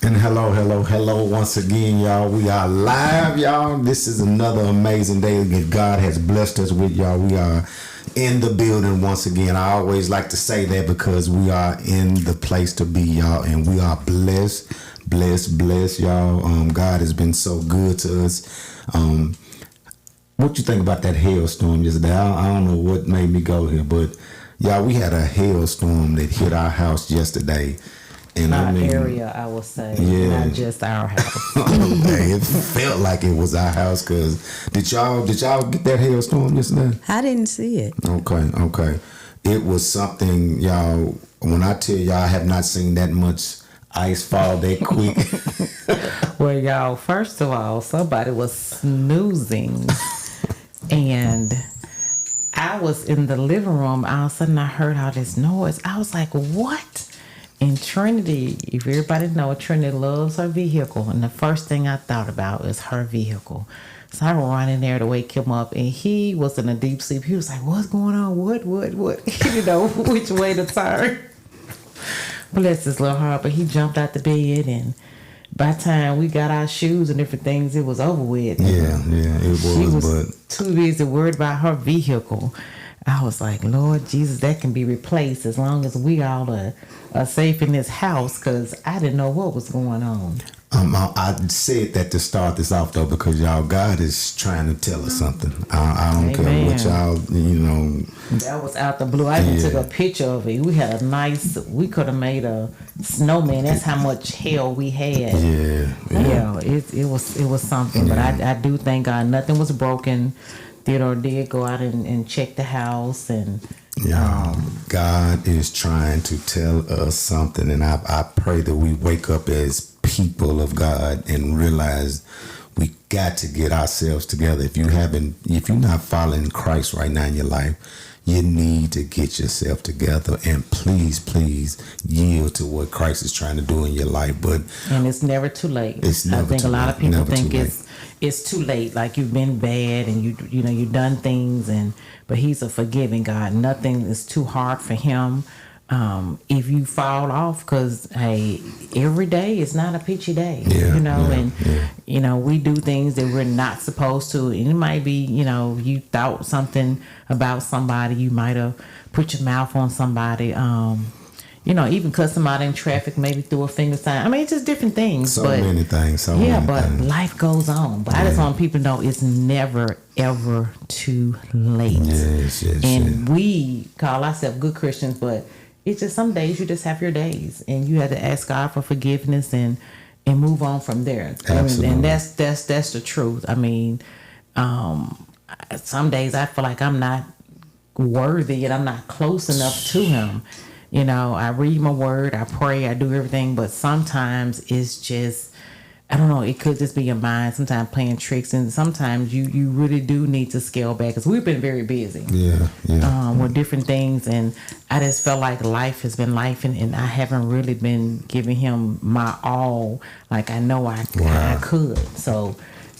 And hello once again, y'all. We are live, y'all. This is another amazing day that God has blessed us with, y'all. We are in the building once again. I always like to say that because we are in the place to be, y'all, and we are blessed, y'all. God has been so good to us. What you think about that hailstorm yesterday? I don't know what made me go here, but y'all, we had a hailstorm that hit our house yesterday. And our area, I will say, not just our house. It felt like it was our house. Cause did y'all get that hailstorm yesterday? I didn't see it. Okay. It was something, y'all. When I tell y'all, I have not seen that much ice fall that quick. Well, y'all, first of all, somebody was snoozing, and I was in the living room. All of a sudden, I heard all this noise. I was like, "What?" And Trinity, if everybody know, Trinity loves her vehicle. And the first thing I thought about is her vehicle. So I ran in there to wake him up. And he was in a deep sleep. He was like, what's going on? What? You know, which way to turn. Bless his little heart. But he jumped out the bed. And by the time we got our shoes and different things, it was over with. Yeah, it was. She was too busy worried about her vehicle. I was like, Lord Jesus, that can be replaced as long as we all are safe in this house, because I didn't know what was going on. I said that to start this off, though, because y'all, God is trying to tell us something. I don't care what y'all, That was out the blue. I even took a picture of it. We had we could have made a snowman. That's how much hell we had. Yeah. It was something. Yeah. But I do thank God nothing was broken. Did go out and check the house, and God is trying to tell us something, and I pray that we wake up as people of God and realize we got to get ourselves together. If you're not following Christ right now in your life, you need to get yourself together, and please yield to what Christ is trying to do in your life. And it's never too late. I think a lot of people think it's too late, like you've been bad and you've done things, but he's a forgiving God. Nothing is too hard for him. If you fall off, because hey, every day is not a peachy day, and we do things that we're not supposed to, and it might be, you thought something about somebody, you might have put your mouth on somebody, even cut somebody in traffic, maybe threw a finger sign. I mean, it's just different things. Many things. Life goes on. But I just want people to know it's never, ever too late. Yes. We call ourselves good Christians, but it's just some days you just have your days, and you have to ask God for forgiveness and move on from there. Absolutely. And that's the truth. I mean, some days I feel like I'm not worthy and I'm not close enough to him. I read my word, I pray, I do everything, but sometimes it's just, I don't know, it could just be your mind sometimes playing tricks, and sometimes you really do need to scale back, because we've been very busy with different things, and I just felt like life has been life, and I haven't really been giving him my all like I know I could. So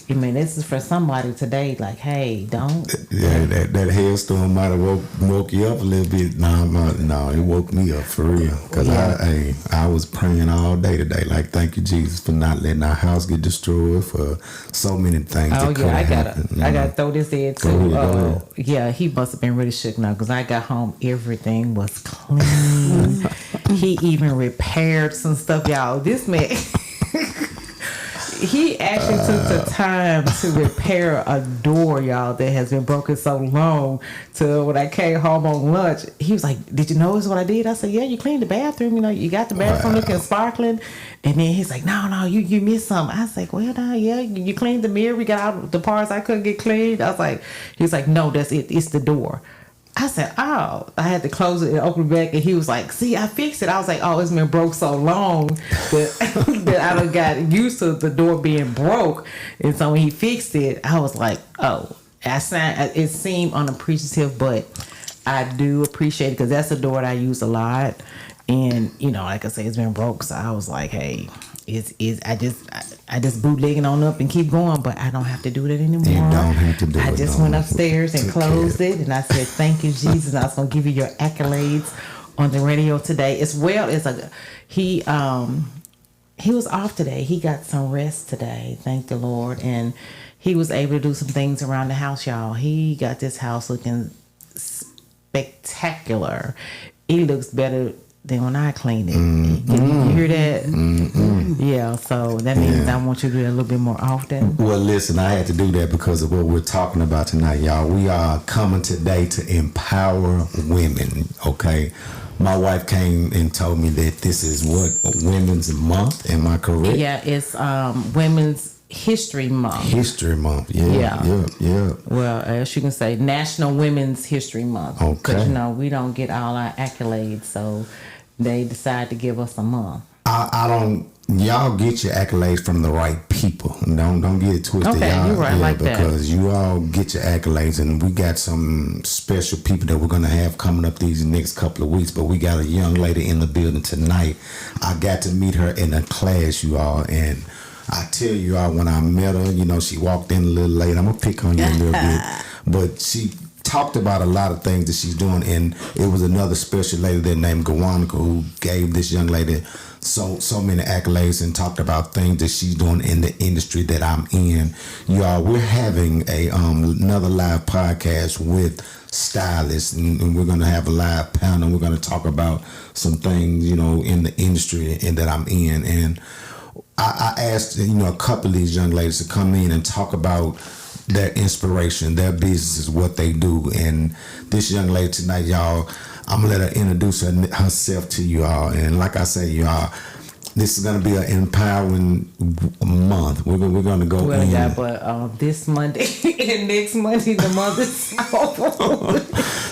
I mean, this is for somebody today. Like, hey, don't. Yeah, that hailstorm might have woke you up a little bit. No, it woke me up for real. Because I was praying all day today. Like, thank you, Jesus, for not letting our house get destroyed, for so many things that could have happened. I gotta throw this in too. Go ahead. Yeah, he must have been really shook now, because I got home, everything was clean. He even repaired some stuff, y'all. This man. He actually took the time to repair a door, y'all, that has been broken so long. To when I came home on lunch, he was like, "Did you notice what I did?" I said, "Yeah, you cleaned the bathroom. You got the bathroom looking sparkling." And then he's like, "No, you missed something." I was like, "Well, no, yeah, you cleaned the mirror. We got out the parts I couldn't get cleaned." I was like, "He's like, no, that's it. It's the door." I said, "Oh," I had to close it and open it back, and he was like, "See, I fixed it." I was like, "Oh, it's been broke so long that I done got used to the door being broke." And so when he fixed it, I was like, "Oh," it seemed unappreciative, but I do appreciate it, because that's a door that I use a lot, and like I say, it's been broke. So I was like, "Hey, I just bootlegging on up and keep going, but I don't have to do that anymore." You don't have to do it. I just went upstairs and closed it, and I said, "Thank you, Jesus." I was gonna give you your accolades on the radio today, as well as he was off today. He got some rest today, thank the Lord, and he was able to do some things around the house, y'all. He got this house looking spectacular. It looks better than when I cleaned it. You hear that? Yeah, so that means I want you to do it a little bit more often. Well, listen, I had to do that because of what we're talking about tonight, y'all. We are coming today to empower women, okay? My wife came and told me that this is what, Women's Month. Am I correct? Yeah, it's Women's History Month. History Month. Yeah. Well, as you can say, National Women's History Month. Okay. Because, we don't get all our accolades, so they decide to give us a month. I don't. Y'all get your accolades from the right people. Don't get it twisted. Okay, y'all, you're right, like that. Because you all get your accolades, and we got some special people that we're gonna have coming up these next couple of weeks. But we got a young lady in the building tonight. I got to meet her in a class, you all, and I tell you all, when I met her, she walked in a little late. I'm gonna pick on you a little bit, but she talked about a lot of things that she's doing, and it was another special lady there named Gawanica who gave this young lady so many accolades and talked about things that she's doing in the industry that I'm in. Y'all, we're having a another live podcast with stylists, and we're gonna have a live panel. We're gonna talk about some things, in the industry and that I'm in. And I asked, a couple of these young ladies to come in and talk about their inspiration, their businesses, what they do. And this young lady tonight, y'all, I'm gonna let her introduce herself to you all. And like I say, y'all, this is gonna be an empowering month. We're gonna go well, in. Yeah, but this Monday and next Monday, the month is over.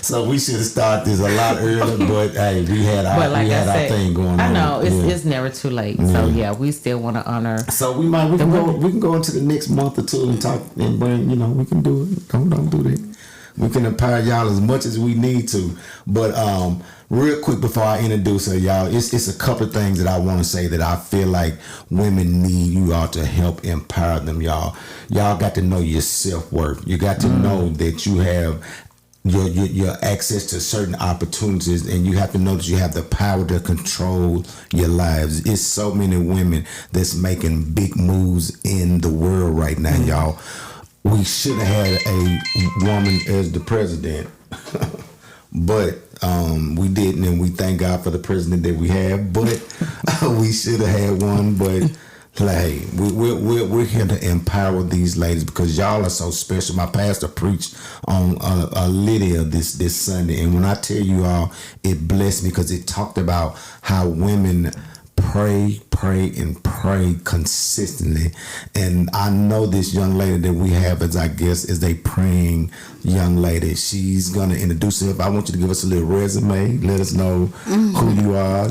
So we should have started this a lot earlier. But hey, we had our thing going on. I know it's never too late. So yeah, we still want to honor. So we can go into the next month or two and talk and bring. We can do it. Don't do that. We can empower y'all as much as we need to. But real quick before I introduce her, y'all, it's a couple of things that I want to say that I feel like women need you all to help empower them, y'all. Y'all got to know your self-worth. You got to know that you have your access to certain opportunities, and you have to know that you have the power to control your lives. It's so many women that's making big moves in the world right now, y'all. We should have had a woman as the president, but we didn't, and we thank God for the president that we have. But we should have had one. But hey, we're here to empower these ladies because y'all are so special. My pastor preached on Lydia this Sunday, and when I tell you all, it blessed me because it talked about how women pray consistently. And I know this young lady that we have as our guest is a praying young lady. She's going to introduce herself. I want you to give us a little resume. Let us know who you are,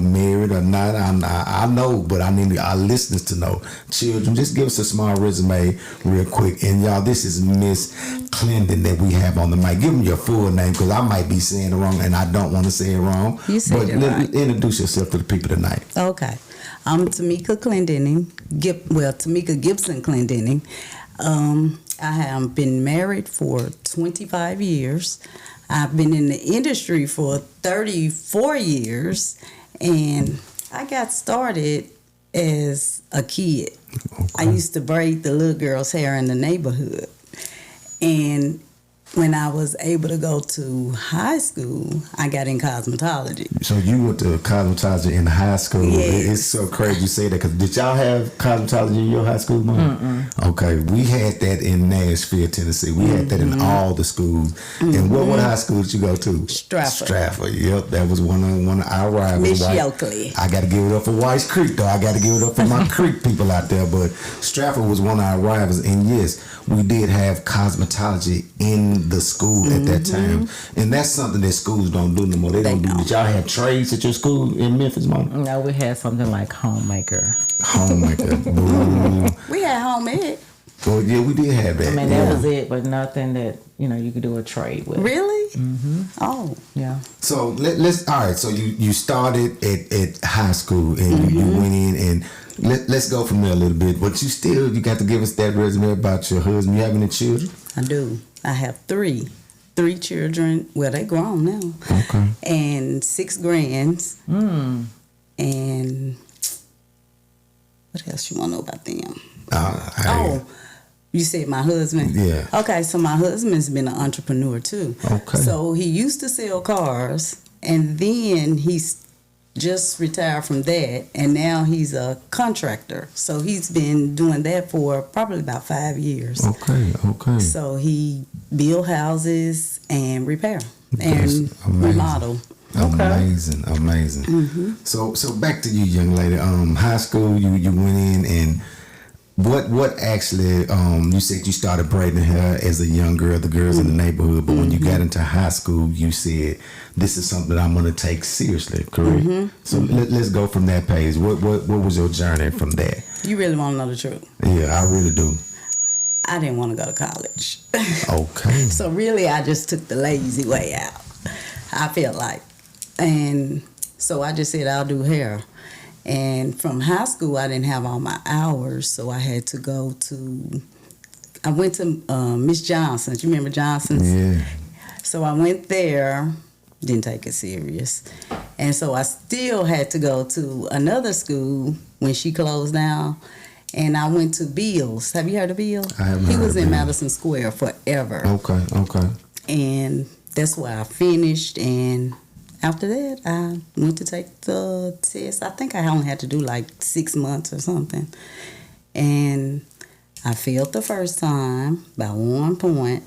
married or not. I know, but I need our listeners to know. Children, just give us a small resume real quick. And y'all, this is Miss Clendon that we have on the mic. Give them your full name because I might be saying it wrong and I don't want to say it wrong. You said it right. Introduce yourself to the people tonight. Okay. I'm Tamika Clendenning. Tamika Gibson Clendenning. I have been married for 25 years. I've been in the industry for 34 years, and I got started as a kid. Okay. I used to braid the little girl's hair in the neighborhood, and when I was able to go to high school, I got in cosmetology. So you went to cosmetology in high school. Yes. It's so crazy you say that because did y'all have cosmetology in your high school, Mom? Okay, we had that in Nashville, Tennessee. We had that in all the schools. And what high school did you go to? Stratford. Yep, that was one of our rivals. Miss Yoakley. I got to give it up for White's Creek, though. I got to give it up for my Creek people out there. But Stratford was one of our rivals. And yes, we did have cosmetology in the school at that time, and that's something that schools don't do no more. They don't do. Did y'all have trades at your school in Memphis, Mom? No, we had something like homemaker. We had home ed. Well, yeah, we did have that. I mean, that was it, but nothing that you could do a trade with. Really? Mm-hmm. Oh, yeah. So let's all right. So you started at high school and you went in and. Let's go from there a little bit. But you got to give us that resume about your husband. You have any children? I do. I have three children. Well, they grown now. Okay. And 6 grands. And What else you want to know about them? I, You said my husband? Yeah. Okay, so my husband's been an entrepreneur too. Okay. So he used to sell cars, and then he's just retired from that, and now he's a contractor. So he's been doing that for probably about 5 years. Okay. So he build houses and repair That's and amazing. remodel. Amazing. Mm-hmm. So back to you, young lady. High school, you went in, and what actually you said you started braiding hair as a young girl, the girls in the neighborhood, but when you got into high school, you said this is something that I'm going to take seriously, correct? So let's go from that page. What was your journey from there? You really want to know the truth? Yeah, I really do. I didn't want to go to college. Okay. So really, I just took the lazy way out. I felt like, and so I just said I'll do hair. And from high school, I didn't have all my hours, so I had to go to. I went to Miss Johnson's. You remember Johnson's? Yeah. So I went there. Didn't take it serious, and so I still had to go to another school when she closed down. And I went to Bill's. Have you heard of Bill's? I haven't He heard was of in Bill's. Madison Square forever. Okay. And that's where I finished. And after that, I went to take the test. I think I only had to do like 6 months or something. And I failed the first time by 1 point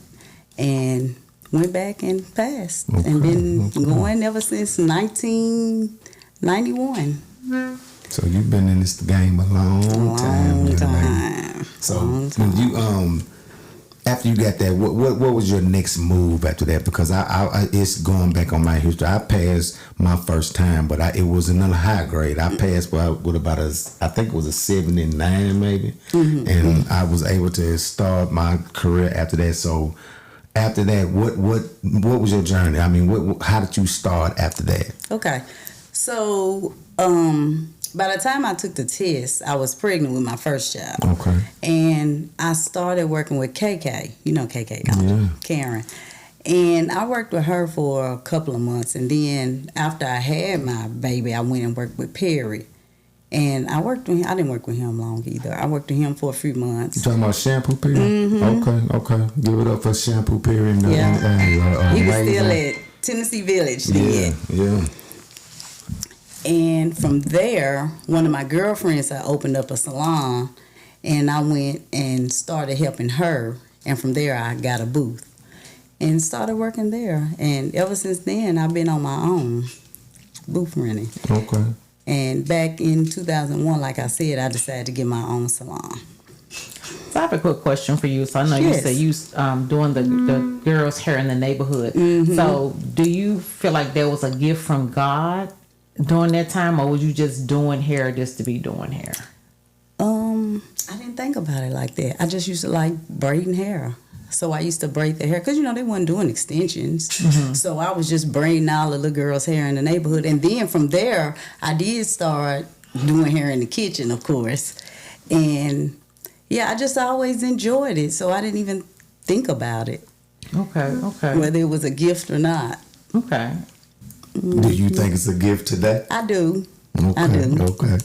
and went back and passed. And been going ever since 1991. So you've been in this game a long time. young lady. So when you after you got that, what was your next move after that? Because I it's going back on my history. I passed my first time, but it was another high grade. I passed with about I think it was a 79 maybe, and I was able to start my career after that. So after that, what was your journey? I mean, how did you start after that? Okay. So by the time I took the test, I was pregnant with my first child. Okay. And I started working with KK. You know KK, don't you? Yeah. Karen. And I worked with her for a couple of months. And then after I had my baby, I went and worked with Perry. And I didn't work with him long either. I worked with him for a few months. You talking about Shampoo Perry? Okay. Give it up for Shampoo Perry. Yeah. He was amazing. still at Tennessee Village then. Yeah. And from there, one of my girlfriends had opened up a salon, and I went and started helping her. And from there, I got a booth and started working there. And ever since then, I've been on my own, booth renting. Okay. And back in 2001, like I said, I decided to get my own salon. So I have a quick question for you. So I know you Yes. said you doing the girls' hair in the neighborhood. So do you feel like there was a gift from God during that time, or was you just doing hair just to be doing hair? I didn't think about it like that. I just used to like braiding hair. So I used to braid their hair because, they weren't doing extensions. So I was just braiding all the little girls' hair in the neighborhood. And then from there, I did start doing hair in the kitchen, of course. And, I just always enjoyed it. So I didn't even think about it, Okay. whether it was a gift or not. Okay. Do you think it's a gift today? I do. Okay. I do. Okay.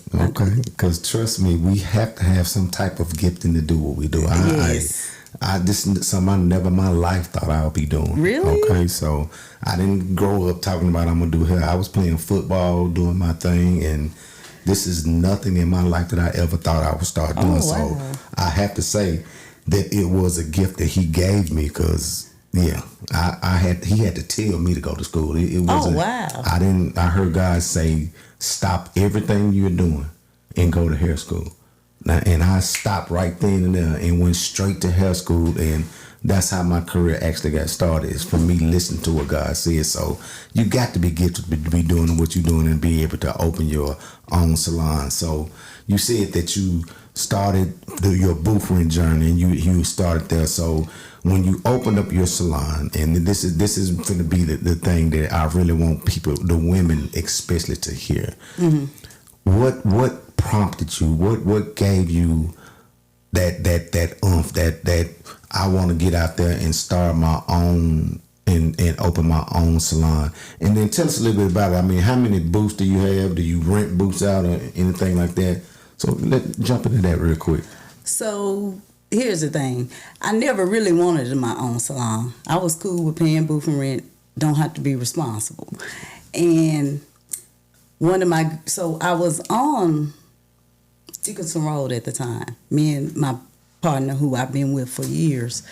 Because trust me, we have to have some type of gifting to do what we do. Yes. This is something I never in my life thought I would be doing. Really? Okay, so I didn't grow up talking about I'm gonna do hair. I was playing football, doing my thing, and this is nothing in my life that I ever thought I would start doing. Wow. So I have to say that it was a gift that he gave me because. Yeah, he had to tell me to go to school. It wasn't. wow. I heard God say, "Stop everything you're doing and go to hair school." Now, and I stopped right then and there and went straight to hair school, and that's how my career actually got started. Is from me listening to what God said. So you got to be gifted to be doing what you're doing and be able to open your own salon. So you said that you started your booth rent journey, and you started there. So when you opened up your salon, and this is going to be the thing that I really want people, the women especially, to hear. What prompted you? What gave you that oomph that I want to get out there and start my own and open my own salon? And then tell us a little bit about it. I mean, how many booths do you have? Do you rent booths out or anything like that? So let's jump into that real quick. So here's the thing. I never really wanted my own salon. I was cool with paying booth and rent. Don't have to be responsible. And so I was on Dickinson Road at the time. Me and my partner, who I've been with for years.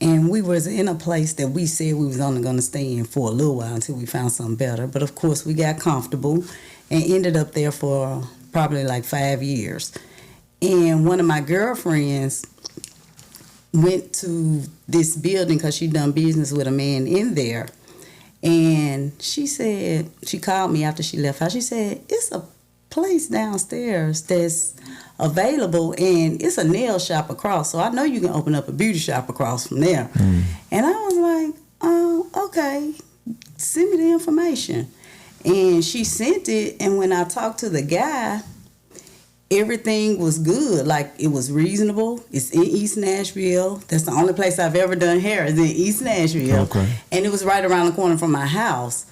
And we was in a place that we said we was only going to stay in for a little while until we found something better. But of course, we got comfortable and ended up there for probably like 5 years. And one of my girlfriends went to this building because she done business with a man in there. And she said, she called me after she left house. She said, it's a place downstairs that's available and it's a nail shop across. So I know you can open up a beauty shop across from there. And I was like, oh, okay, send me the information. And she sent it. And when I talked to the guy, everything was good. Like, it was reasonable. It's in East Nashville. That's the only place I've ever done hair, is in East Nashville. Okay. And it was right around the corner from my house.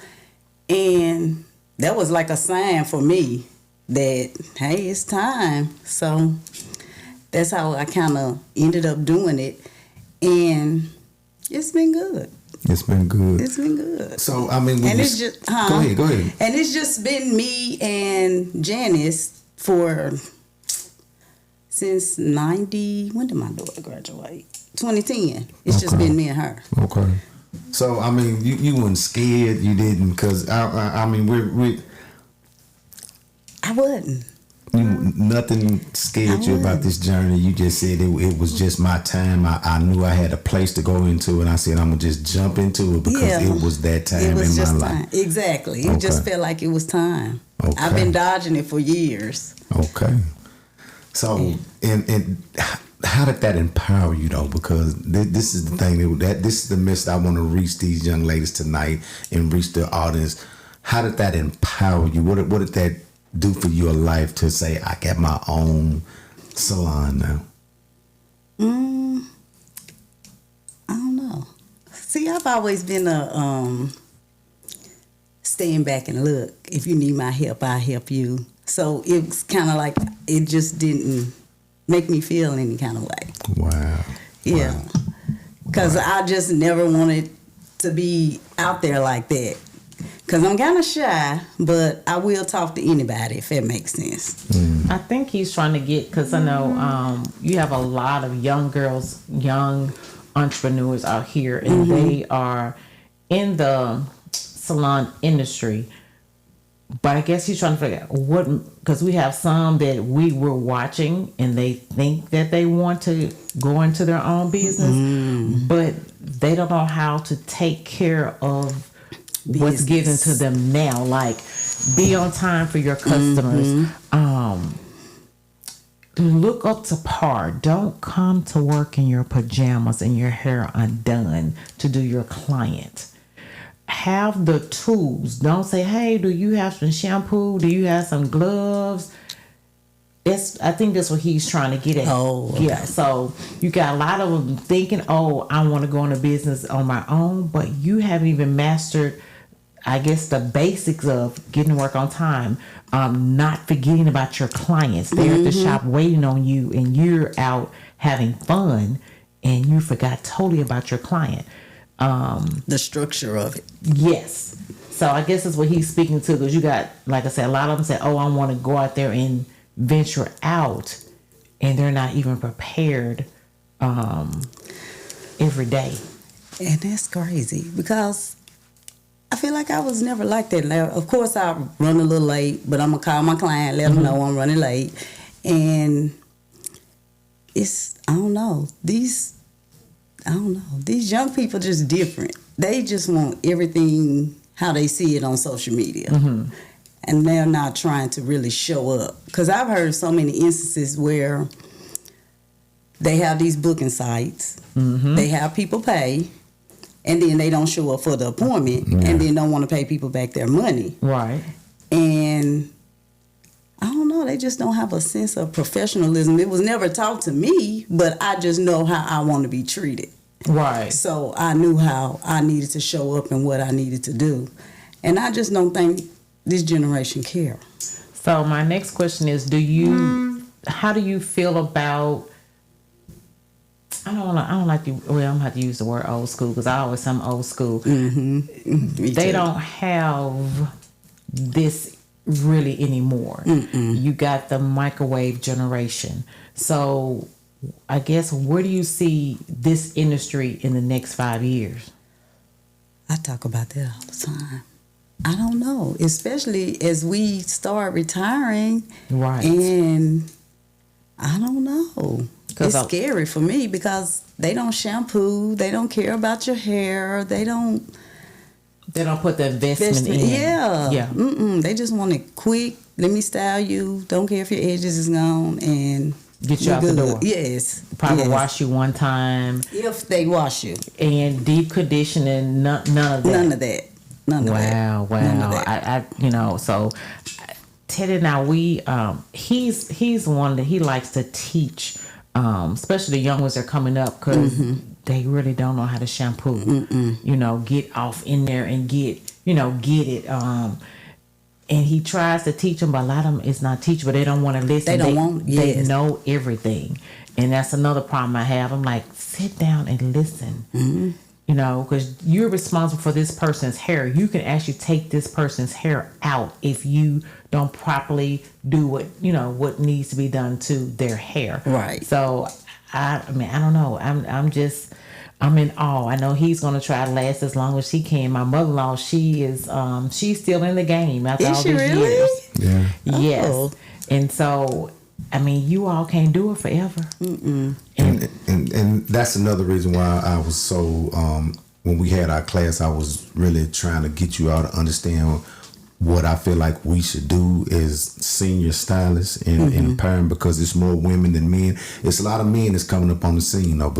And that was like a sign for me that, hey, it's time. So that's how I kind of ended up doing it. And it's been good. It's been good. It's been good. So, I mean, it's just, go ahead. And it's just been me and Janice since 90, when did my daughter graduate? 2010. It's just been me and her. Okay. So, I mean, you weren't scared, you didn't, because, I mean, I wasn't. Nothing scared you about this journey. You just said it was just my time. I knew I had a place to go into, and I said I'm gonna just jump into it because it was that time in my life. Exactly. It just felt like it was time. Okay. I've been dodging it for years. Okay. So, and how did that empower you though? Because this is the thing this is the message I want to reach these young ladies tonight and reach the audience. How did that empower you? What did that do for your life to say, I got my own salon now? I don't know. See, I've always been a stand back and look. If you need my help, I'll help you. So it was kind of like, it just didn't make me feel any kind of way. Wow. Yeah. Because I just never wanted to be out there like that. Because I'm kind of shy, but I will talk to anybody if that makes sense. I think he's trying to get, because I know you have a lot of young girls, young entrepreneurs out here, and they are in the salon industry. But I guess he's trying to figure out what, because we have some that we were watching and they think that they want to go into their own business, but they don't know how to take care of what's given to them now. Like, be on time for your customers. Look up to par. Don't come to work in your pajamas and your hair undone to do your client. Have the tools. Don't say, hey, do you have some shampoo? Do you have some gloves? I think that's what he's trying to get at. Oh, okay. Yeah. So you got a lot of them thinking, oh, I want to go into business on my own, but you haven't even mastered, I guess, the basics of getting to work on time, not forgetting about your clients. They're at the shop waiting on you, and you're out having fun, and you forgot totally about your client. The structure of it. Yes. So I guess that's what he's speaking to, because you got, like I said, a lot of them say, oh, I want to go out there and venture out, and they're not even prepared every day. And that's crazy, because I feel like I was never like that. Now, of course, I run a little late, but I'm going to call my client, let them know I'm running late. And I don't know. These young people just different. They just want everything how they see it on social media. And they're not trying to really show up. Because I've heard so many instances where they have these booking sites, they have people pay, and then they don't show up for the appointment, and then don't want to pay people back their money. Right. And I don't know, they just don't have a sense of professionalism. It was never taught to me, but I just know how I want to be treated. Right. So I knew how I needed to show up and what I needed to do. And I just don't think this generation care. So my next question is, do you how do you feel about? I don't like to. Well, I'm gonna have to use the word old school because I always say I'm old school. They don't have this really anymore. You got the microwave generation. So I guess where do you see this industry in the next 5 years? I talk about that all the time. I don't know, especially as we start retiring. Right. And I don't know. It's 'Cause scary for me because they don't shampoo. They don't care about your hair. They don't put the investment in. Yeah. They just want it quick. Let me style you. Don't care if your edges is gone and Get you out the door. Yes. Probably yes. wash you one time. If they wash you. And deep conditioning, none of that. None of that. None of that. Wow. None of that. So Teddy now he's one that he likes to teach, especially the young ones that are coming up because they really don't know how to shampoo. Get off in there and get it. And he tries to teach them, but a lot of them it's not teachable. They don't want to listen. They know everything, and that's another problem I have. I'm like, sit down and listen. Because you're responsible for this person's hair. You can actually take this person's hair out if you don't properly do what needs to be done to their hair. Right. So I don't know. I'm in awe. I know he's gonna try to last as long as he can. My mother-in-law, she's still in the game after all these years. Yeah. Yes. Oh. And so you all can't do it forever. And that's another reason why I was so when we had our class, I was really trying to get you all to understand what I feel like we should do as senior stylists and parent, because it's more women than men. It's a lot of men that's coming up on the scene though,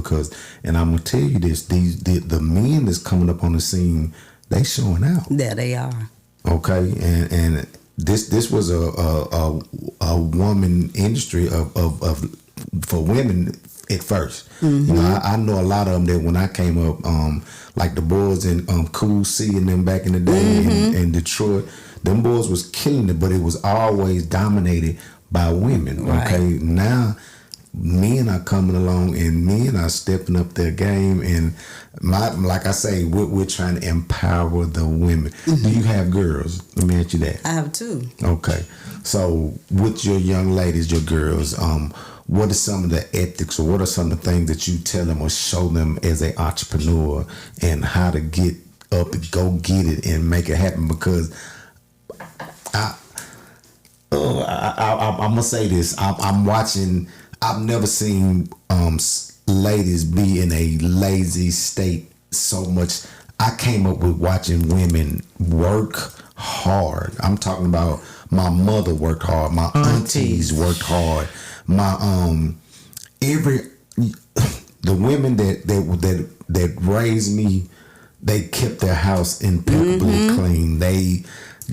and I'm gonna tell you this, the men that's coming up on the scene, they showing out. There they are. Okay, and this was a woman industry of for women at first. I know a lot of them that when I came up, like the boys in Cool C and them back in the day in Detroit, them boys was killing it, but it was always dominated by women. Okay, Right. Now men are coming along and men are stepping up their game, and like I say, we're trying to empower the women. Do you have girls? Let me ask you that. I have two. Okay, so with your young ladies, your girls, what are some of the ethics, or what are some of the things that you tell them or show them as an entrepreneur, and how to get up and go get it and make it happen? Because I'm gonna say this. I'm watching. I've never seen ladies be in a lazy state so much. I came up with watching women work hard. I'm talking about my mother worked hard. My aunties worked hard. My the women that raised me, they kept their house impeccably clean. They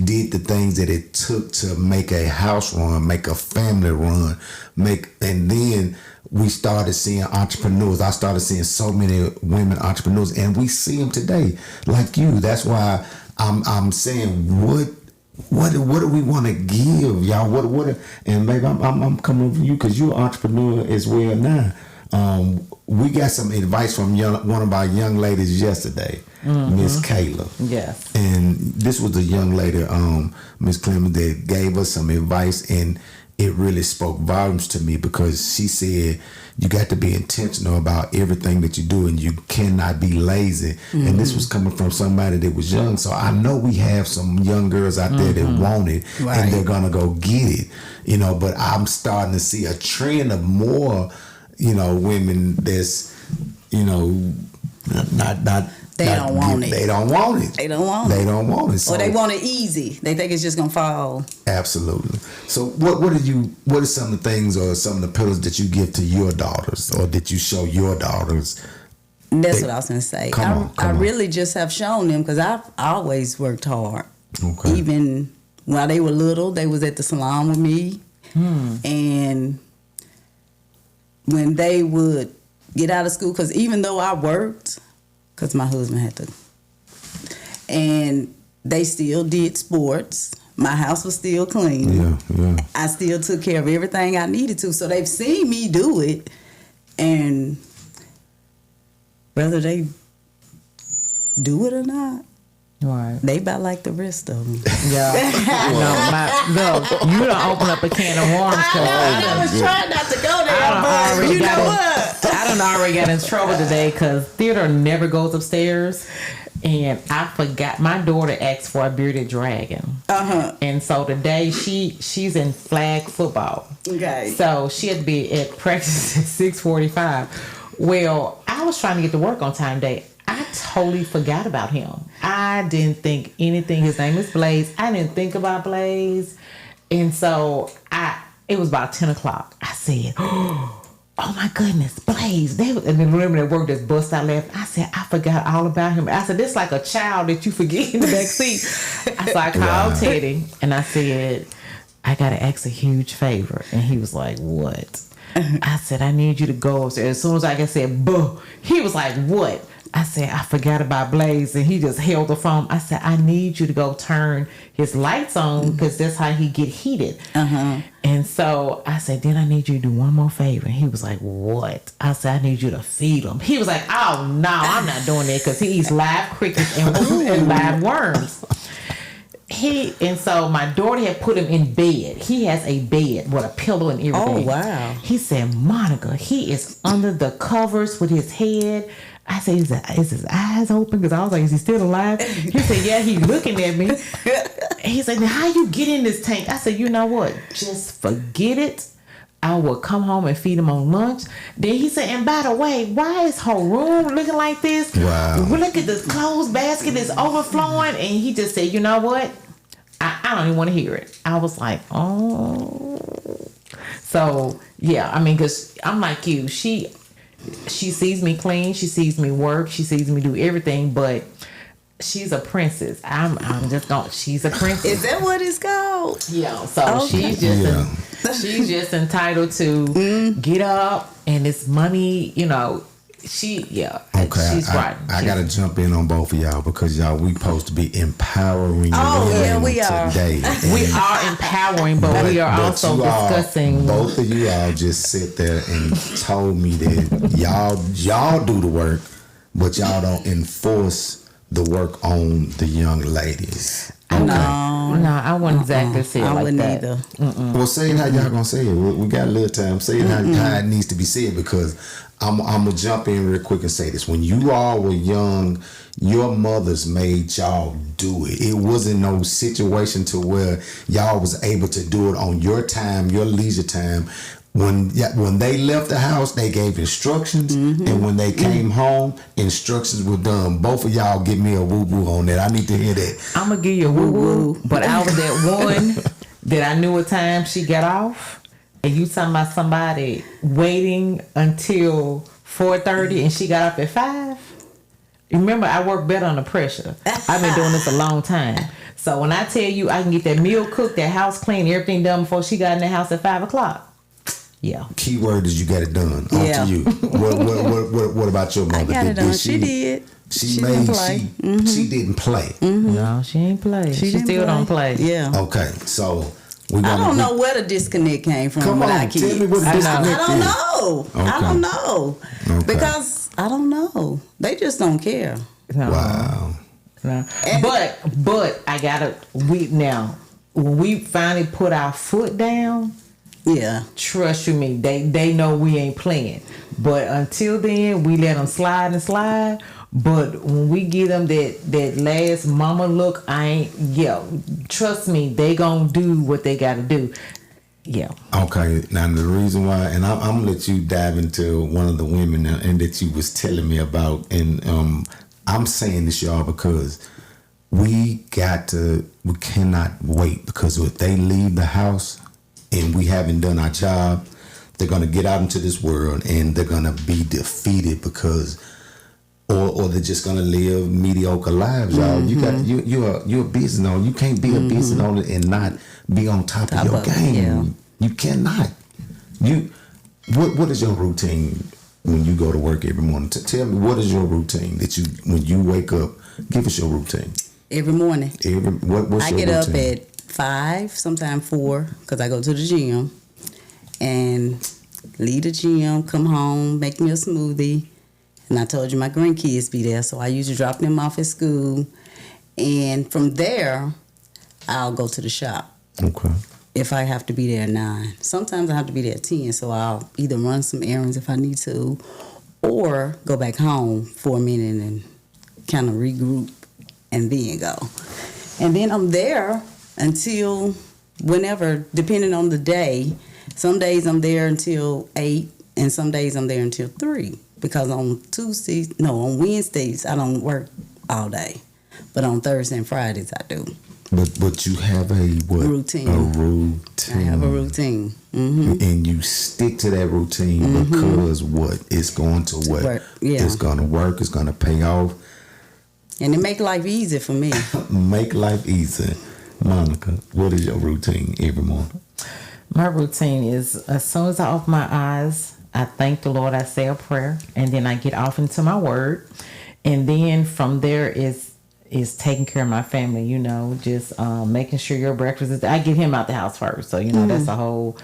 did the things that it took to make a house run, make a family run, and then we started seeing entrepreneurs. I started seeing so many women entrepreneurs, and we see them today, like you. That's why I'm saying, what do we want to give y'all? What? And maybe I'm coming over you because you're an entrepreneur as well now. We got some advice from one of our young ladies yesterday, Miss Kayla. Yes. And this was a young lady, Miss Clemens, that gave us some advice, and it really spoke volumes to me, because she said you got to be intentional about everything that you do, and you cannot be lazy. And this was coming from somebody that was young. So I know we have some young girls out there that want it, and they're gonna go get it, but I'm starting to see a trend of more women that's, not They don't want it. They don't want it. They don't want They it. don't want it. So, Or they want it easy. They think it's just gonna fall. absolutely. So what are some of the things or some of the pillars that you give to your daughters, or that you show your daughters? That's what I was gonna say. Come I on. really just have shown them, because I've always worked hard. Okay. Even while they were little, they was at the salon with me, and when they would get out of school, because even though I worked, because my husband had to, and they still did sports. my house was still clean. Yeah. I still took care of everything I needed to. So they've seen me do it, and whether they do it or not, Right. they about like the rest of them. Yeah. You don't open up a can of worms. I was trying not to go there, but you know what? I done already got in trouble today because Theodore never goes upstairs. And I forgot, my daughter asked for a bearded dragon. And so today she's in flag football. Okay. So she had to be at practice at 6:45. Well, I was trying to get to work on time today. I totally forgot about him. I didn't think anything. His name is Blaze. I didn't think about Blaze. And so it was about 10 o'clock. I said, oh my goodness, Blaze. And then remember that work just bust out laughing. I said, I forgot all about him. I said, this like a child that you forget in the back seat. I called Teddy and I said, I got to ask a huge favor. And he was like, what? I said, I need you to go upstairs. As soon as I said, buh, he was like, what? I said, I forgot about Blaze. And he just held the phone. I said, I need you to go turn his lights on because that's how he get heated. And so I said, then I need you to do one more favor. And he was like, what? I said, I need you to feed him. He was like, oh, no, I'm not doing that because he eats live crickets and live worms. And so my daughter had put him in bed. He has a bed with a pillow and everything. Oh, wow. He said, Monica, he is under the covers with his head. I said, is his eyes open? Because I was like, is he still alive? He said, yeah, he's looking at me. He said, now how you get in this tank? I said, you know what? Just forget it. I will come home and feed him on lunch. Then he said, and by the way, why is her room looking like this? Wow. Look at this clothes basket is overflowing. And he just said, you know what? I don't even want to hear it. I was like, oh. So, yeah, I mean, because I'm like you. She sees me clean. She sees me work. She sees me do everything. But she's a princess. I'm just going. She's a princess. Is that what it's called? Yeah. So she's just entitled to get up and it's money. You know. Okay, she's right. I gotta jump in on both of y'all because we supposed to be empowering we are. today. We are empowering, but we are also discussing. Both of you all just sit there and told me that y'all do the work, but y'all don't enforce the work on the young ladies. Okay. No, I wouldn't exactly say it I like wouldn't that. either. Well, say it how y'all gonna say it. We got a little time. Say it how it needs to be said because I'm gonna jump in real quick and say this. When you all were young, your mothers made y'all do it. It wasn't no situation to where y'all was able to do it on your time, your leisure time. When they left the house, they gave instructions, and when they came home, instructions were done. Both of y'all give me a woo-woo on that. I need to hear that. I'm gonna give you a woo-woo, but I was that one that I knew what time she got off, and you talking about somebody waiting until 4:30 and she got off at 5. Remember, I work better under pressure. I've been doing this a long time. So when I tell you I can get that meal cooked, that house clean, everything done before she got in the house at 5 o'clock. Yeah. Key word is you got it done. Yeah. On to you. What about your mother? I got it done. She did. She didn't play. She didn't play. No, she ain't play. She still don't play. Yeah. Okay, so I don't know where the disconnect came from. Come with on, our kids. tell me what the disconnect is. I don't know. Okay. I don't know Okay. because I don't know. They just don't care. No. Wow. No. But I gotta now when we finally put our foot down. Yeah. Trust you me, they know we ain't playing. But until then, we let them slide and slide. But when we give them that last mama look, trust me, they gonna do what they gotta do. Yeah. Okay. Now the reason why, and I'm gonna let you dive into one of the women and that you was telling me about, and I'm saying this, y'all, because we cannot wait, because if they leave the house and we haven't done our job, they're gonna get out into this world and they're gonna be defeated because. Or they're just gonna live mediocre lives, y'all. You're a business owner. You can't be a business owner and not be on top of your game. Yeah. You cannot. What is your routine when you go to work every morning? Tell me, what is your routine when you wake up? Give us your routine. Every morning. What's I your get routine? up at 5, sometimes 4, because I go to the gym. And leave the gym, come home, make me a smoothie. And I told you my grandkids be there, so I usually drop them off at school. And from there, I'll go to the shop. Okay. If I have to be there at 9. Sometimes I have to be there at 10, so I'll either run some errands if I need to, or go back home for a minute and kind of regroup and then go. And then I'm there until whenever, depending on the day. Some days I'm there until 8, and some days I'm there until 3. Because on Wednesdays I don't work all day, but on Thursdays and Fridays I do. But you have a what? Routine. A routine. I have a routine. Mm-hmm. And you stick to that routine because what? It's going to what? Work. Yeah. It's going to work. It's going to pay off. And it make life easy for me. Make life easy. Monica, what is your routine every morning? My routine is as soon as I open my eyes, I thank the Lord, I say a prayer, and then I get off into my word. And then from there is taking care of my family, just making sure your breakfast is, I get him out the house first. So, that's a whole,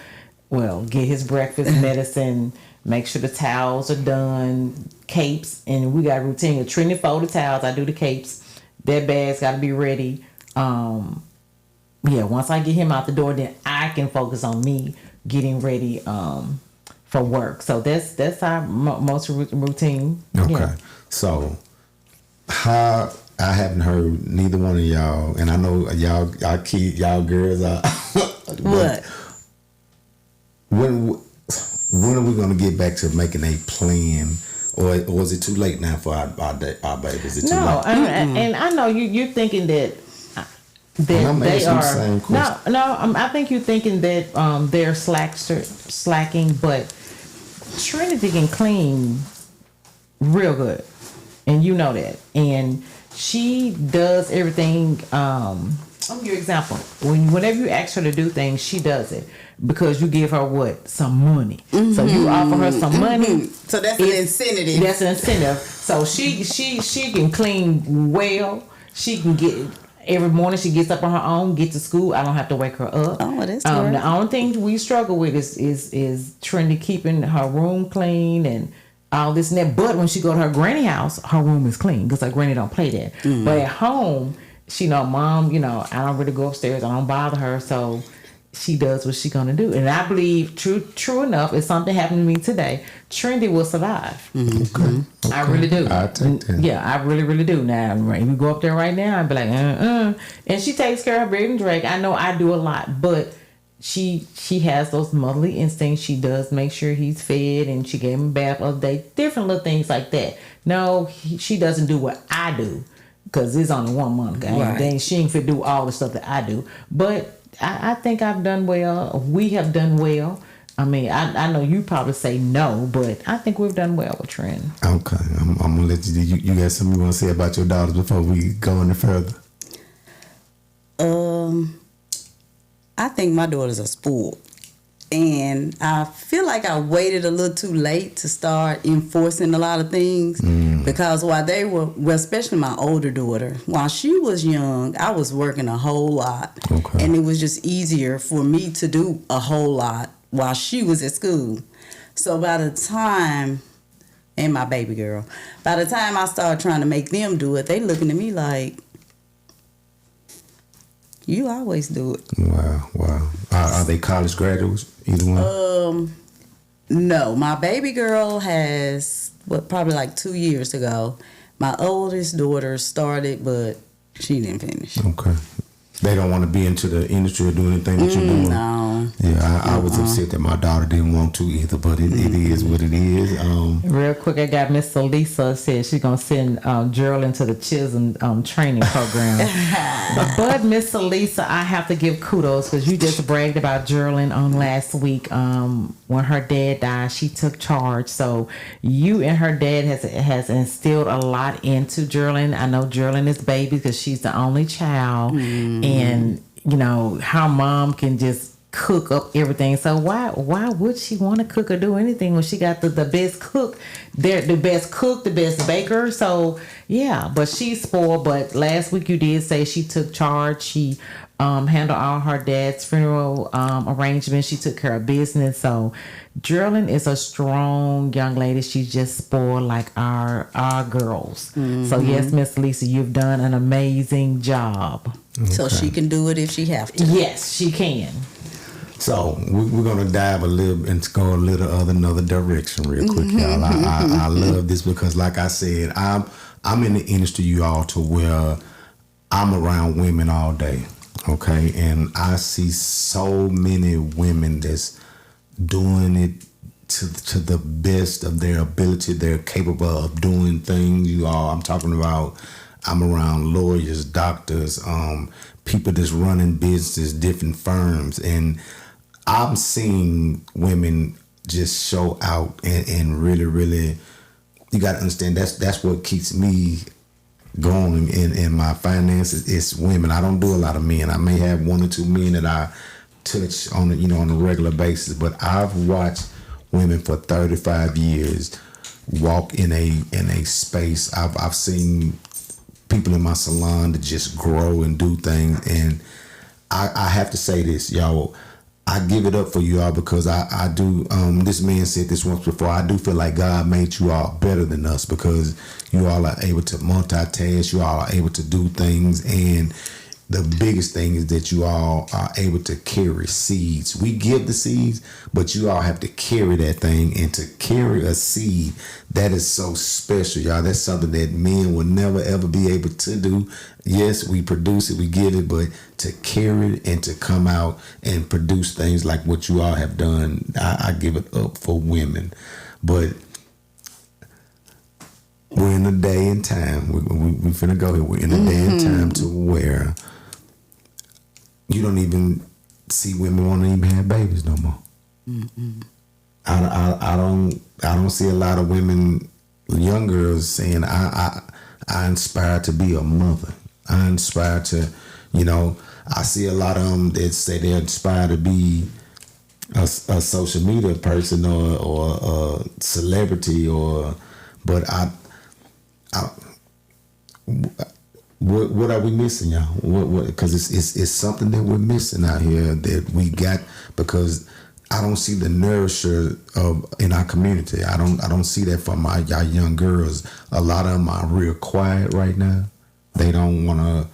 get his breakfast, medicine, make sure the towels are done, capes, and we got a routine of Trinity fold the towels, I do the capes, their bags got to be ready. Once I get him out the door, then I can focus on me getting ready for work. So that's our most routine. Okay. Yeah. So how I haven't heard neither one of y'all, and I know y'all girls are. What? When are we gonna get back to making a plan, or is it too late now for our babies? Is it too late? And I know you're thinking that I'm they asking are the same question. I think you're thinking that they're slacking, but Trinity can clean real good, and you know that, and she does everything. I'll give you an example. Whenever you ask her to do things, she does it because you give her some money. So you offer her some money. So that's an incentive. That's an incentive. So she can clean well. She can get. Every morning she gets up on her own, gets to school. I don't have to wake her up. Oh, that's good. The only thing we struggle with is Trinity keeping her room clean and all this and that. But when she go to her granny house, her room is clean because her granny don't play that. But at home, she know, Mom, I don't really go upstairs. I don't bother her. So she does what she's gonna do. And I believe, true enough, if something happened to me today, Trinity will survive. Okay. I really do. I take that. Yeah, I really, really do. Now, if we go up there right now, I'd be like, And she takes care of her baby and Drake. I know I do a lot, but she has those motherly instincts. She does make sure he's fed, and she gave him a bath the other day. Different little things like that. No, she doesn't do what I do because it's only one month. Right. She ain't fit do all the stuff that I do. But I think I've done well. We have done well. I mean, I know you probably say no, but I think we've done well with Trent. Okay, I'm gonna let you got something you want to say about your daughters before we go any further? I think my daughters are spoiled, and I feel like I waited a little too late to start enforcing a lot of things because while they were, especially my older daughter, while she was young, I was working a whole lot, and it was just easier for me to do a whole lot while she was at school. So by the time, and my baby girl, by the time I started trying to make them do it, they looking at me like, you always do it. Wow. Are they college graduates, either one? No. My baby girl has, probably like 2 years ago, my oldest daughter started, but she didn't finish. Okay. They don't want to be into the industry or do anything that you're doing? No. Yeah, I was upset that my daughter didn't want to either, but it is what it is. Real quick, I got Miss Lisa said she's going to send Geraldine to the Chisholm training program. But Miss Lisa, I have to give kudos because you just bragged about Geraldine on last week. When her dad died, she took charge. So you and her dad has instilled a lot into Geraldine. I know Geraldine is baby because she's the only child. And, her mom can just cook up everything. So why would she want to cook or do anything when she got the best cook? The best baker. So, yeah, but she's spoiled. But last week you did say she took charge. She handled all her dad's funeral arrangements. She took care of business. So Geraldine is a strong young lady. She's just spoiled like our girls. So yes, Miss Lisa, you've done an amazing job. So she can do it if she have to. Yes, she can. So we're gonna dive a little and go a little another direction real quick, y'all. I love this because, like I said, I'm in the industry, you all, to where I'm around women all day, okay, and I see so many women that's doing it to the best of their ability. They're capable of doing things, you all. I'm talking about. I'm around lawyers, doctors, people that's running businesses, different firms, and I'm seeing women just show out and really, really. You got to understand that's what keeps me going in my finances. It's women. I don't do a lot of men. I may have 1 or 2 men that I touch on on a regular basis, but I've watched women for 35 years walk in a space. I've seen people in my salon to just grow and do things, and I have to say this, y'all. I give it up for you all because I do. This man said this once before. I do feel like God made you all better than us because you all are able to multitask. You all are able to do things, and the biggest thing is that you all are able to carry seeds. We give the seeds, but you all have to carry that thing, and to carry a seed, that is so special, y'all. That's something that men will never ever be able to do. Yes, we produce it, we get it, but to carry it and to come out and produce things like what you all have done, I give it up for women. But we're in a day and time. We finna go here. We're in a day and time to where you don't even see women want to even have babies no more. I don't see a lot of women, young girls, saying I inspire to be a mother. I inspire to, I see a lot of them that say they're inspired to be a social media person or a celebrity but what are we missing, y'all? Because it's something that we're missing out here that we got, because I don't see the nourisher in our community. I don't see that from our young girls. A lot of them are real quiet right now. They don't want to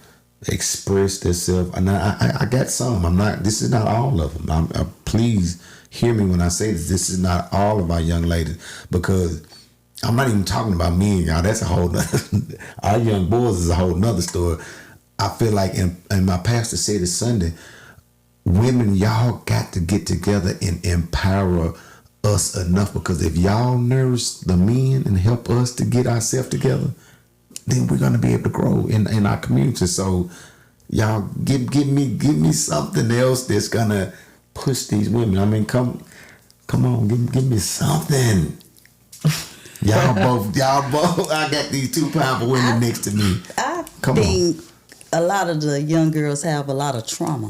express themselves. And I got some. This is not all of them. Please hear me when I say this. This is not all of our young ladies, because I'm not even talking about men, y'all. That's a whole nother. Our young boys is a whole nother story. I feel like, and my pastor said this Sunday, women, y'all got to get together and empower us enough, because if y'all nourish the men and help us to get ourselves together, then we're gonna be able to grow in our community. So y'all give me something else that's gonna push these women. I mean, come on, give me something. Y'all both. I got these 2 powerful women next to me. I think a lot of the young girls have a lot of trauma.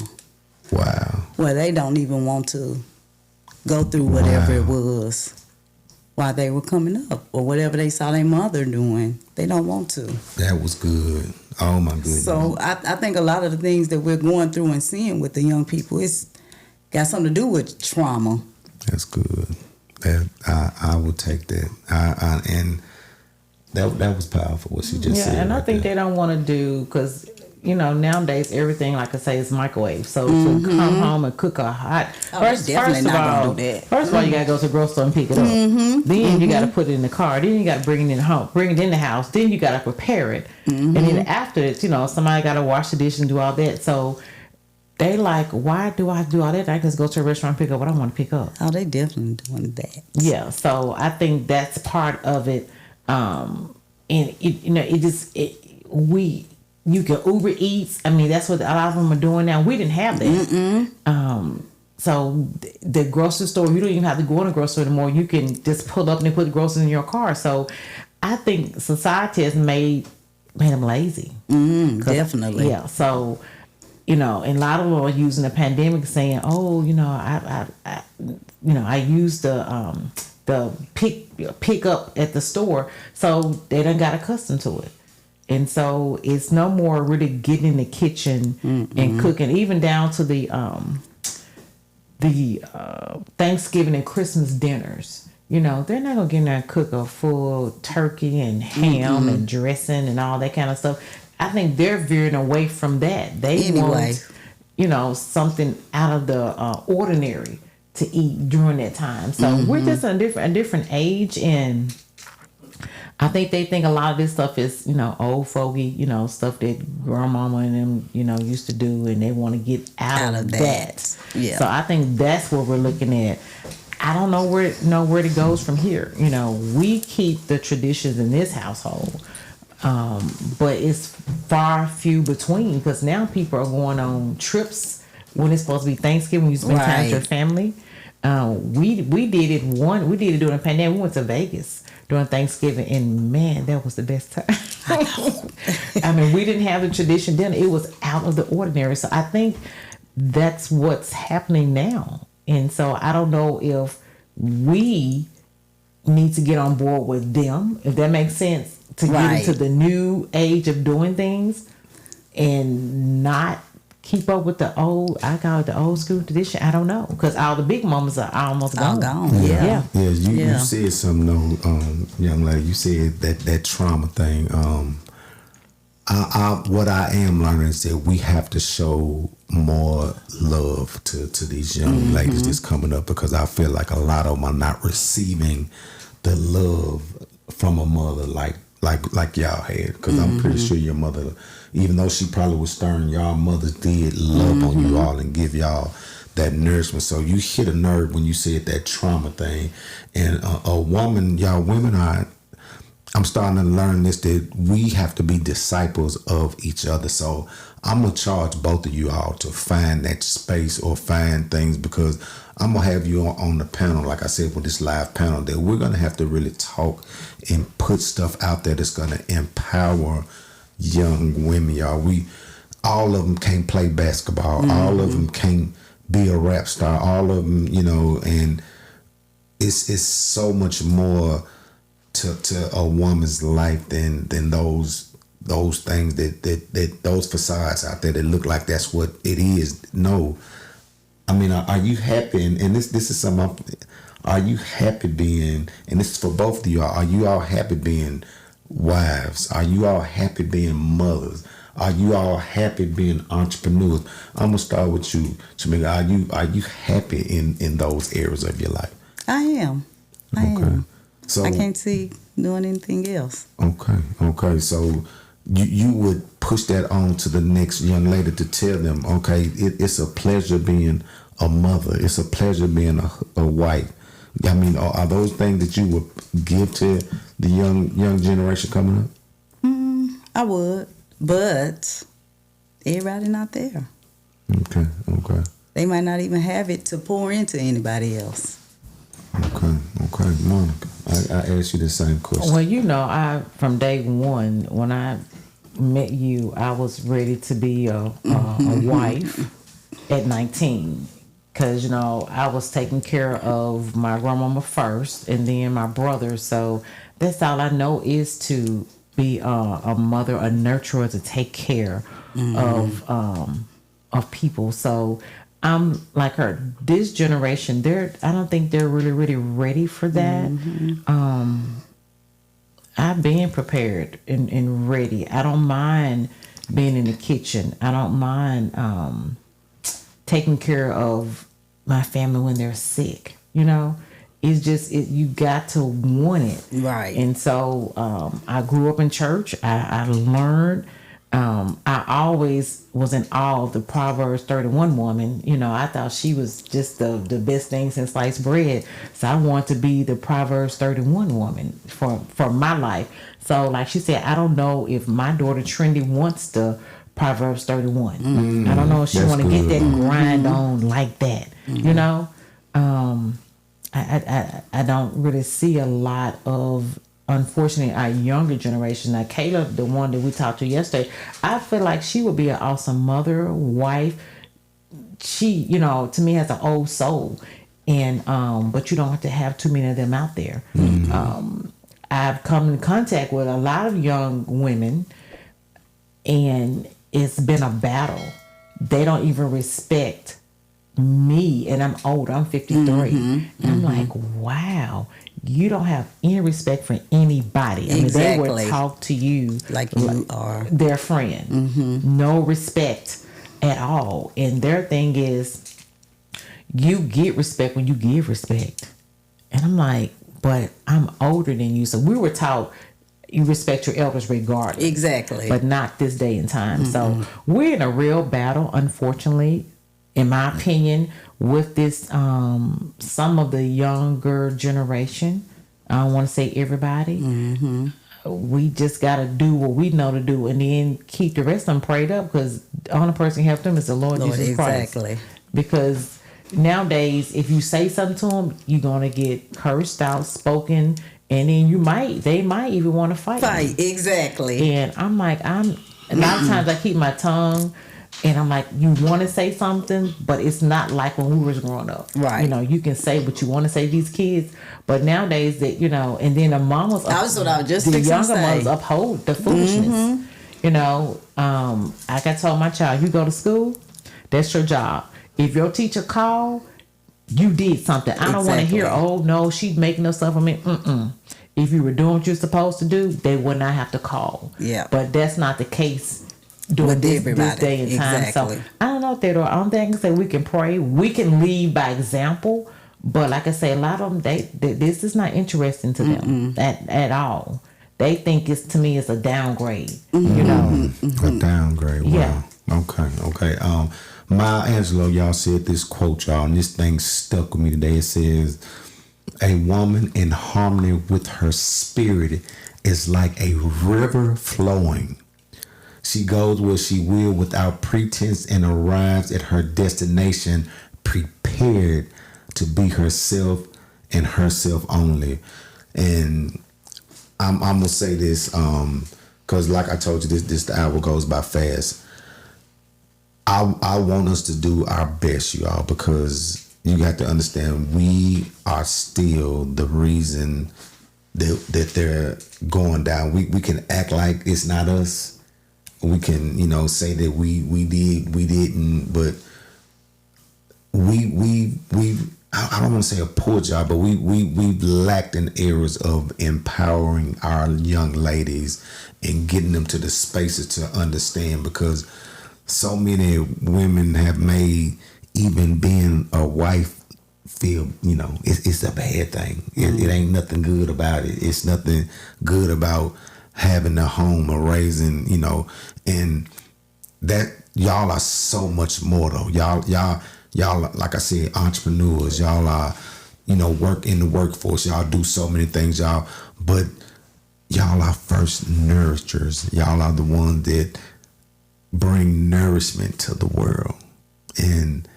Wow. Well, they don't even want to go through whatever it was while they were coming up, or whatever they saw their mother doing. They don't want to. That was good. Oh my goodness. So I think a lot of the things that we're going through and seeing with the young people, it's got something to do with trauma. That's good. I will take that. And that was powerful what she just said. Yeah, and right I think there. they don't want to do, because nowadays everything, like I say, is microwave. So to come home and cook a hot first of all, you gotta go to the grocery store and pick it up. Then you gotta put it in the car. Then you gotta bring it in the home, bring it in the house. Then you gotta prepare it, and then after it, somebody gotta wash the dish and do all that. So they like, why do I do all that? I just go to a restaurant and pick up what I want to pick up. Oh, they definitely doing that. Yeah, so I think that's part of it. And you can Uber Eats. I mean, that's what a lot of them are doing now. We didn't have that. So the grocery store, you don't even have to go in a grocery store anymore. You can just pull up and put the groceries in your car. So I think society has made them lazy. Definitely. Yeah. So, and a lot of them are using the pandemic saying, "Oh, I used the pick up at the store," so they done got accustomed to it. And so it's no more really getting in the kitchen and cooking, even down to the Thanksgiving and Christmas dinners. You know, they're not gonna get in there and cook a full turkey and ham and dressing and all that kind of stuff. I think they're veering away from that. They want, you know, something out of the ordinary to eat during that time. So we're just a different age, and I think they think a lot of this stuff is, you know, old fogey, you know, stuff that grandmama and them, you know, used to do, and they want to get out of that. Yeah. So I think that's what we're looking at. I don't know where it goes from here. You know, we keep the traditions in this household, but it's far few between, because now people are going on trips when it's supposed to be Thanksgiving. You spend time with your family. We did it during the pandemic. We went to Vegas during Thanksgiving, and man, that was the best time. I mean, we didn't have the tradition then. It was out of the ordinary. So I think that's what's happening now. And so I don't know if we need to get on board with them, if that makes sense, to get into the new age of doing things and not keep up with the old, I call it the old school tradition. I don't know, because all the big moments are almost gone. Yeah. You said something though, young lady. You said that trauma thing. What I am learning is that we have to show more love to these young ladies that's coming up, because I feel like a lot of them are not receiving the love from a mother like y'all had. Because I'm pretty sure your mother, even though she probably was stern, y'all mothers did love on you all and give y'all that nourishment. So you hit a nerve when you said that trauma thing. And a woman, y'all women are, I'm starting to learn this, that we have to be disciples of each other. So I'm going to charge both of you all to find that space or find things, because I'm going to have you on the panel, like I said, with this live panel, that we're going to have to really talk and put stuff out there that's going to empower young women, y'all. All of them can't play basketball. All of them can't be a rap star. All of them, you know, and it's so much more to a woman's life than those things that those facades out there that look like that's what it is. No, I mean, are you happy? And this is something. Are you happy being? And this is for both of you. Are you all happy being wives? Are you all happy being mothers? Are you all happy being entrepreneurs? I'm gonna start with you, Tamika. Are you happy in those areas of your life? I am. I am. So I can't see doing anything else. Okay. So you would push that on to the next young lady to tell them, okay, it's a pleasure being a mother. It's a pleasure being a wife. I mean, are those things that you would give to the young generation coming up? I would, but everybody not there. Okay. They might not even have it to pour into anybody else. Okay, Monica, I asked you the same question. Well, you know, from day one, when I met you, I was ready to be a wife at 19. Because, you know, I was taking care of my grandmama first and then my brother. So that's all I know is to be a mother, a nurturer, to take care of people. So I'm like her. This generation, I don't think they're really ready for that. I've been prepared and ready. I don't mind being in the kitchen. I don't mind taking care of my family when they're sick. You know, it's just you got to want it, right? And so I grew up in church. I learned. I always was in awe of the Proverbs 31 woman. You know, I thought she was just the best thing since sliced bread. So I want to be the Proverbs 31 woman for my life. So like she said, I don't know if my daughter Trendy wants the Proverbs 31. I don't know if she want to get that grind on like that. You know, I don't really see a lot of, unfortunately, our younger generation. Now, Kayla, the one that we talked to yesterday, I feel like she would be an awesome mother, wife. She, you know, to me has an old soul, and but you don't have to have too many of them out there. I've come in contact with a lot of young women and it's been a battle. They don't even respect me, and I'm old. I'm 53, and I'm like, wow. You don't have any respect for anybody. I mean, they would talk to you like you are their friend. No respect at all. And their thing is, you get respect when you give respect. And I'm like, but I'm older than you. So we were taught you respect your elders regardless. Exactly. But not this day and time. So we're in a real battle, unfortunately, in my opinion, with this some of the younger generation. I don't want to say everybody. We just got to do what we know to do, and then keep the rest of them prayed up, because the only person who helped them is the Lord Jesus Christ. Exactly. Because nowadays, if you say something to them, you're gonna get cursed out, spoken, and then they might even want to fight. Exactly. And I'm like, a lot of times I keep my tongue. And I'm like, you want to say something, but it's not like when we was growing up. Right. You can say what you want to say to these kids, but nowadays and then the mamas, That's what I was just the fixing to younger say. mothers uphold the foolishness. Like I told my child, you go to school, that's your job. If your teacher called, you did something. I don't want to hear, oh no, she's making up stuff for me. If you were doing what you're supposed to do, they would not have to call. Yeah. But that's not the case doing this day and time. Exactly. So I don't know, Theodore. I don't think I can say we can pray. We can lead by example. But like I say, a lot of them, this is not interesting to them at all. They think to me it's a downgrade. A downgrade. Wow. Yeah. Okay. Maya Angelou, y'all said this quote, y'all, and this thing stuck with me today. It says, "A woman in harmony with her spirit is like a river flowing. She goes where she will without pretense and arrives at her destination prepared to be herself and herself only." And I'm gonna say this, because like I told you, this the hour goes by fast. I want us to do our best, y'all, because you got to understand we are still the reason that they're going down. We can act like it's not us. We can, say that we didn't, but we I don't want to say a poor job, but we've lacked in areas of empowering our young ladies and getting them to the spaces to understand, because so many women have made even being a wife feel, it's a bad thing. It ain't nothing good about it. It's nothing good about having a home or raising, and that y'all are so much more though. Y'all, like I said, entrepreneurs. Y'all are, work in the workforce. Y'all do so many things, y'all. But y'all are first nourishers. Y'all are the ones that bring nourishment to the world, and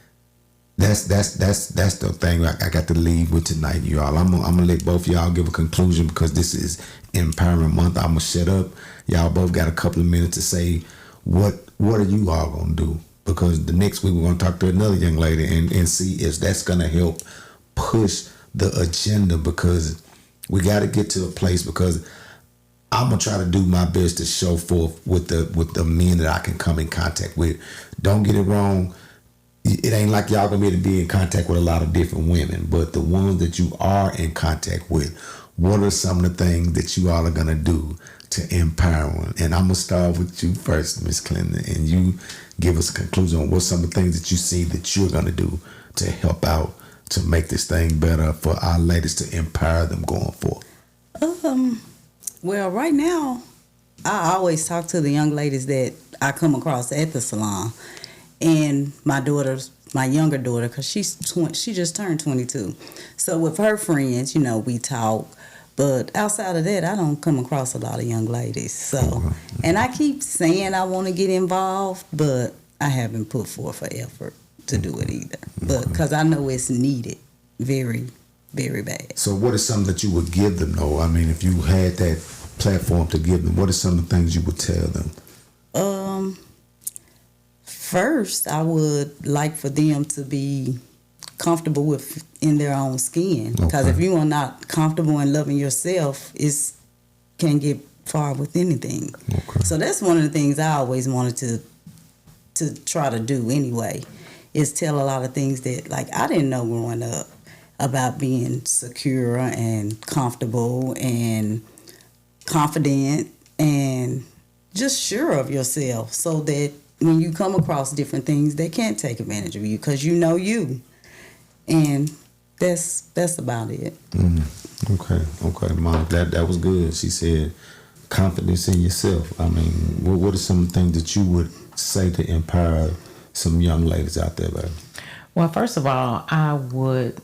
that's the thing I got to leave with tonight, y'all. I'm gonna let both of y'all give a conclusion, because this is Empowerment Month. I'm gonna shut up. Y'all both got a couple of minutes to say what are you all gonna do, because the next week we're gonna talk to another young lady and see if that's gonna help push the agenda, because we got to get to a place, because I'm gonna try to do my best to show forth with the men that I can come in contact with. Don't get it wrong. It ain't like y'all gonna be able to be in contact with a lot of different women, but the ones that you are in contact with, what are some of the things that you all are gonna do to empower them? And I'm gonna start with you first, Miss Clinton, and you give us a conclusion on what some of the things that you see that you're gonna do to help out to make this thing better for our ladies, to empower them going forward. Well, right now, I always talk to the young ladies that I come across at the salon. And my younger daughter, because she just turned 22. So with her friends, we talk. But outside of that, I don't come across a lot of young ladies. So, and I keep saying I want to get involved, but I haven't put forth an effort to do it either. But because I know it's needed very, very bad. So what is something that you would give them, though? I mean, if you had that platform to give them, what are some of the things you would tell them? First, I would like for them to be comfortable in their own skin. Because if you are not comfortable in loving yourself, it can get far with anything. Okay. So that's one of the things I always wanted to try to do anyway, is tell a lot of things that like I didn't know growing up about being secure and comfortable and confident and just sure of yourself, so that when you come across different things, they can't take advantage of you because you know you. And that's about it. Okay, Mom, that was good. She said confidence in yourself. I mean, what are some things that you would say to empower some young ladies out there, baby? Well, first of all, I would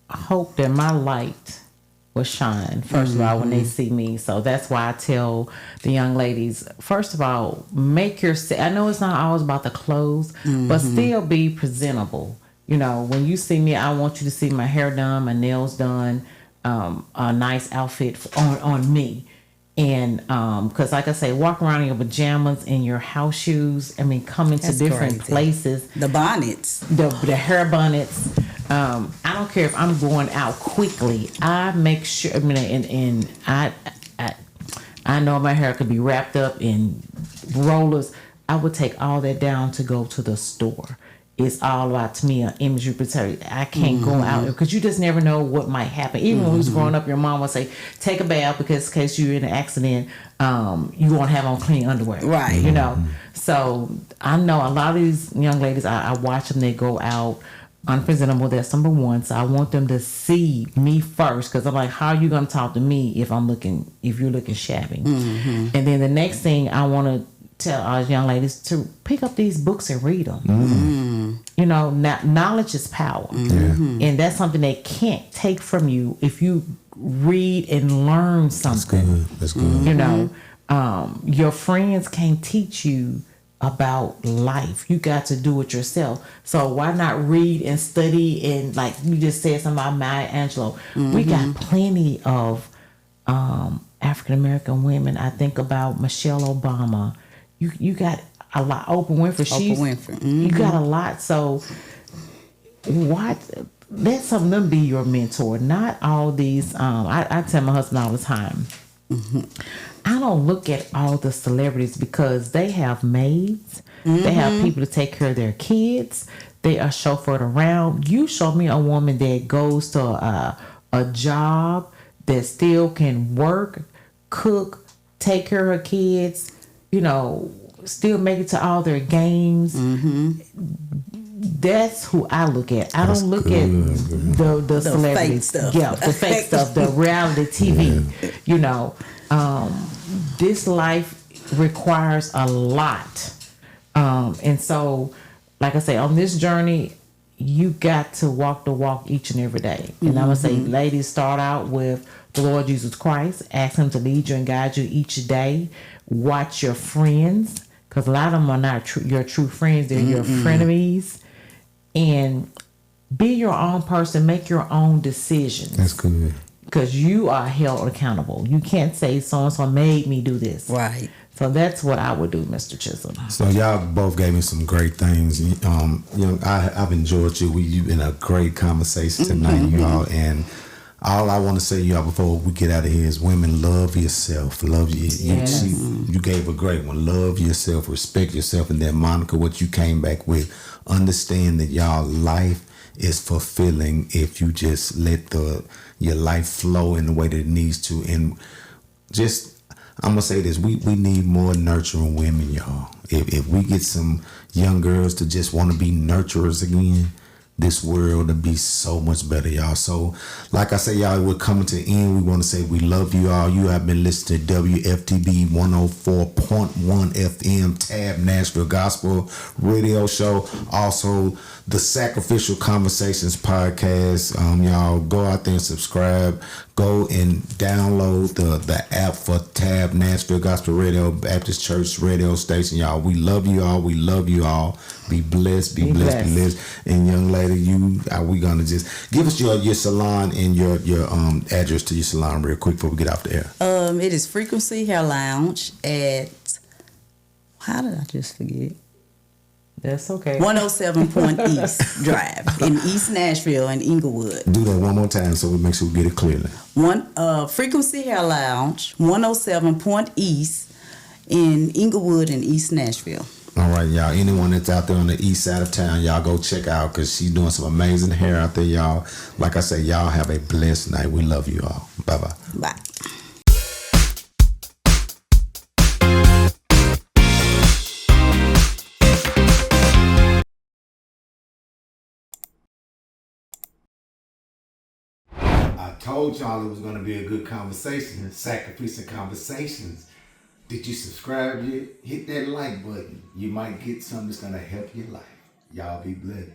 hope that my light will shine, first of all, when they see me. So that's why I tell the young ladies, first of all, make yourself, I know it's not always about the clothes, but still be presentable. You know, when you see me, I want you to see my hair done, my nails done, a nice outfit on me. And because like I say, walk around in your pajamas and your house shoes. I mean, come into different places. The bonnets, the hair bonnets. I don't care if I'm going out quickly. I make sure. I mean, and I know my hair could be wrapped up in rollers. I would take all that down to go to the store. It's all about, to me, an image preservatory. I can't go out because you just never know what might happen. Even when we was growing up, your mom would say, take a bath because in case you're in an accident, you won't have on clean underwear. Right. You know? So I know a lot of these young ladies, I watch them, they go out unpresentable. That's number one. So I want them to see me first, because I'm like, how are you going to talk to me if you're looking shabby? And then the next thing I want to tell our young ladies to pick up these books and read them. You know, knowledge is power, and that's something they can't take from you if you read and learn something. That's good. You know, your friends can't teach you about life. You got to do it yourself. So why not read and study? And like you just said something about Maya Angelou, we got plenty of African American women. I think about Michelle Obama. You got a lot. Oprah Winfrey. You got a lot. So let some of them be your mentor. Not all these. I tell my husband all the time. I don't look at all the celebrities because they have maids. They have people to take care of their kids. They are chauffeured around. You show me a woman that goes to a job that still can work, cook, take care of her kids, you know, still make it to all their games. That's who I look at. I don't look at the celebrities. Fake stuff. Yeah, the fake stuff, the reality TV. You know, this life requires a lot. And so, like I say, on this journey, you got to walk the walk each and every day. And I'm going to say, ladies, start out with the Lord Jesus Christ. Ask him to lead you and guide you each day. Watch your friends, because a lot of them are not your true friends. They're your frenemies. And be your own person. Make your own decisions. That's good. Because you are held accountable. You can't say so-and-so made me do this. Right. So that's what I would do, Mr. Chisholm. So y'all both gave me some great things. You know, I've enjoyed you. You've been a great conversation tonight, you all. And all I want to say to y'all before we get out of here is, women, love yourself. Love you. Yes. You gave a great one. Love yourself. Respect yourself. And then, Monica, what you came back with, understand that y'all life is fulfilling if you just let your life flow in the way that it needs to. And just, I'm gonna say this: we need more nurturing women, y'all. If we get some young girls to just want to be nurturers again, this world will be so much better, y'all. So, like I say, y'all, we're coming to the end. We want to say we love you all. You have been listening to WFTB 104.1 FM Tab Nashville Gospel Radio Show. Also, the Sacrificial Conversations podcast. Y'all go out there and subscribe. Go and download the app for Tab Nashville Gospel Radio Baptist Church radio station. Y'all, we love you all. We love you all. Be blessed. Be blessed. Be blessed. And young lady, we gonna just give us your salon and your address to your salon real quick before we get off the air. It is Frequency Hair Lounge at, how did I just forget? That's okay. 107 Point East Drive in East Nashville and Inglewood. Do that one more time so we make sure we get it clearly. Frequency Hair Lounge, 107 Point East in Inglewood and East Nashville. All right, y'all. Anyone that's out there on the east side of town, y'all go check out because she's doing some amazing hair out there, y'all. Like I say, y'all have a blessed night. We love you all. Bye-bye. Bye. I told y'all it was going to be a good conversation, sacrificial conversations. Did you subscribe yet? Hit that like button. You might get something that's going to help your life. Y'all be blessed.